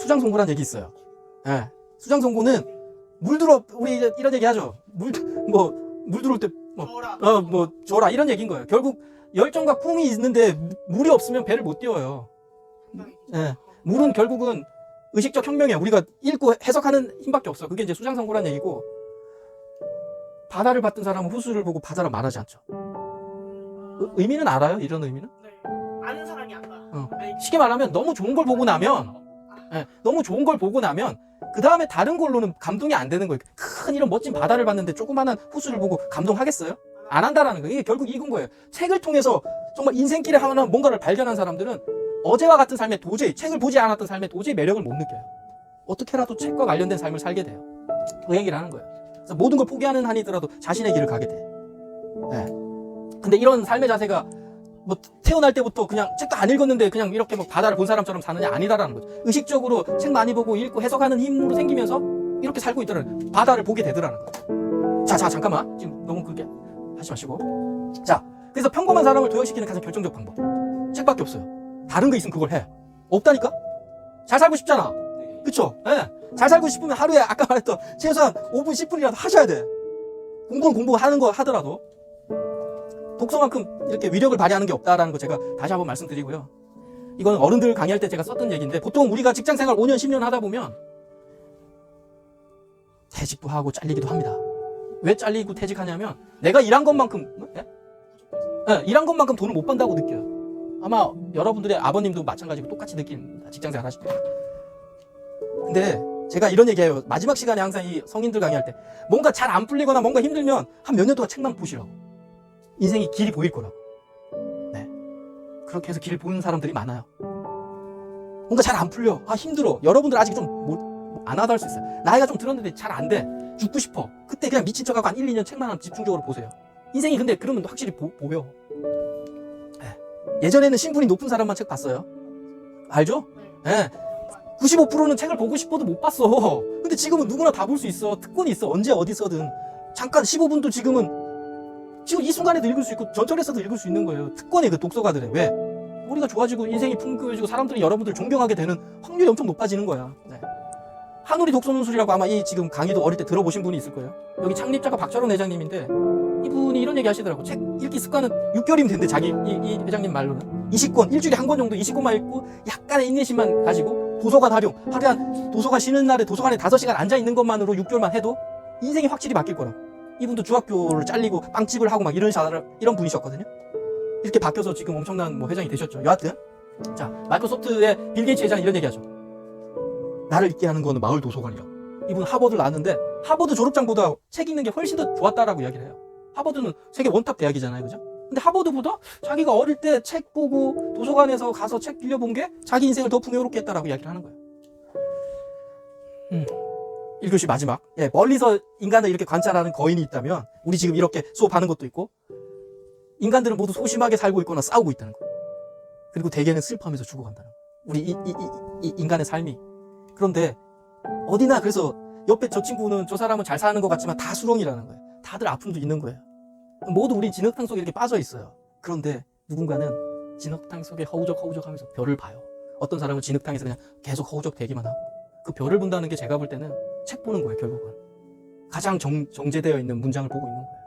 수장송고란 얘기 있어요. 예. 수장송고는 우리 이런 얘기 하죠. 물 들어올 때 줘라 이런 얘기인 거예요. 결국 열정과 꿈이 있는데 물이 없으면 배를 못 띄워요. 예. 물은 결국은 의식적 혁명이야. 우리가 읽고 해석하는 힘밖에 없어. 그게 이제 수장성고란 얘기고, 바다를 봤던 사람은 호수를 보고 바다라 말하지 않죠. 의미는 알아요? 이런 의미는? 네. 아는 사람이 안다. 쉽게 말하면 너무 좋은 걸 보고 나면, 너무 좋은 걸 보고 나면 그 다음에 다른 걸로는 감동이 안 되는 거예요. 큰 이런 멋진 바다를 봤는데 조그마한 호수를 보고 감동하겠어요? 안 한다라는 거예요. 이게 결국 이건 거예요. 책을 통해서 정말 인생길에 하나 뭔가를 발견한 사람들은 어제와 같은 삶에 도저히, 책을 보지 않았던 삶에 도저히 매력을 못 느껴요. 어떻게라도 책과 관련된 삶을 살게 돼요. 그 얘기를 하는 거예요. 그래서 모든 걸 포기하는 한이더라도 자신의 길을 가게 돼. 네. 근데 이런 삶의 자세가 뭐 태어날 때부터 그냥 책도 안 읽었는데 그냥 이렇게 뭐 바다를 본 사람처럼 사느냐, 아니다라는 거죠. 의식적으로 책 많이 보고 읽고 해석하는 힘으로 생기면서 이렇게 살고 있더라는, 바다를 보게 되더라는 거예요. 자, 잠깐만. 지금 너무 그렇게 하지 마시고. 자, 그래서 평범한 사람을 도약시키는 가장 결정적 방법. 책밖에 없어요. 다른 거 있으면 그걸 해. 없다니까? 잘 살고 싶잖아. 그쵸? 예. 잘 살고 싶으면 하루에 아까 말했던 최소한 5분, 10분이라도 하셔야 돼. 공부는 공부하는 거 하더라도. 독서만큼 이렇게 위력을 발휘하는 게 없다라는 거 제가 다시 한번 말씀드리고요. 이건 어른들 강의할 때 제가 썼던 얘기인데, 보통 우리가 직장생활 5년, 10년 하다 보면 퇴직도 하고 잘리기도 합니다. 왜 잘리고 퇴직하냐면 내가 일한 것만큼, 일한 것만큼 돈을 못 번다고 느껴요. 아마 여러분들의 아버님도 마찬가지고 똑같이 느낍니다. 직장생활 하실 때. 근데 제가 이런 얘기해요. 마지막 시간에 항상 이 성인들 강의할 때 뭔가 잘 안 풀리거나 뭔가 힘들면 한 몇 년 동안 책만 보시라고. 인생이 길이 보일 거라고. 네. 그렇게 해서 길을 보는 사람들이 많아요. 뭔가 잘 안 풀려. 힘들어. 여러분들 아직 좀 안 하다 할 수 있어요. 나이가 좀 들었는데 잘 안 돼. 죽고 싶어. 그때 그냥 미친 척하고 한 1, 2년 책만 집중적으로 보세요. 인생이 근데 그러면 확실히 보여. 네. 예전에는 신분이 높은 사람만 책 봤어요. 알죠? 네. 95%는 책을 보고 싶어도 못 봤어. 근데 지금은 누구나 다 볼 수 있어. 특권이 있어. 언제 어디서든. 잠깐 15분도 지금 이 순간에도 읽을 수 있고 전철에서도 읽을 수 있는 거예요. 특권이 그 독서가들의. 왜? 우리가 좋아지고 인생이 풍부해지고 사람들이 여러분들 존경하게 되는 확률이 엄청 높아지는 거야. 네. 한우리 독서논술이라고 아마 이 지금 강의도 어릴 때 들어보신 분이 있을 거예요. 여기 창립자가 박철원 회장님인데, 이분이 이런 얘기 하시더라고. 책 읽기 습관은 6개월이면 된대. 자기 이 회장님 말로는 20권, 일주일에 한 권 정도 20권만 읽고 약간의 인내심만 가지고 도서관 활용, 하루에 한 도서관 쉬는 날에 도서관에 5시간 앉아 있는 것만으로 6개월만 해도 인생이 확실히 바뀔 거라고. 이분도 중학교를 잘리고 빵집을 하고 막 이런 분이셨거든요. 이렇게 바뀌어서 지금 엄청난 뭐 회장이 되셨죠. 여하튼, 자, 마이크로소프트의 빌 게이츠 회장이 이런 얘기 하죠. 나를 읽게 하는 거는 마을 도서관이라고. 이분 하버드를 나왔는데 하버드 졸업장보다 책 읽는 게 훨씬 더 좋았다라고 이야기를 해요. 하버드는 세계 원탑 대학이잖아요, 그죠? 근데 하버드보다 자기가 어릴 때 책 보고 도서관에서 가서 책 빌려본 게 자기 인생을 더 풍요롭게 했다라고 이야기를 하는 거예요. 1교시 마지막. 멀리서 인간을 이렇게 관찰하는 거인이 있다면, 우리 지금 이렇게 수업하는 것도 있고, 인간들은 모두 소심하게 살고 있거나 싸우고 있다는 거예요. 그리고 대개는 슬퍼하면서 죽어간다는 거예요. 우리 이 인간의 삶이. 그런데 어디나, 그래서 옆에 저 친구는, 저 사람은 잘 사는 것 같지만 다 수렁이라는 거예요. 다들 아픔도 있는 거예요. 모두 우리 진흙탕 속에 이렇게 빠져 있어요. 그런데 누군가는 진흙탕 속에 허우적 하면서 별을 봐요. 어떤 사람은 진흙탕에서 그냥 계속 허우적 대기만 하고. 그 별을 본다는 게 제가 볼 때는 책 보는 거예요, 결국은. 가장 정제되어 있는 문장을 보고 있는 거예요.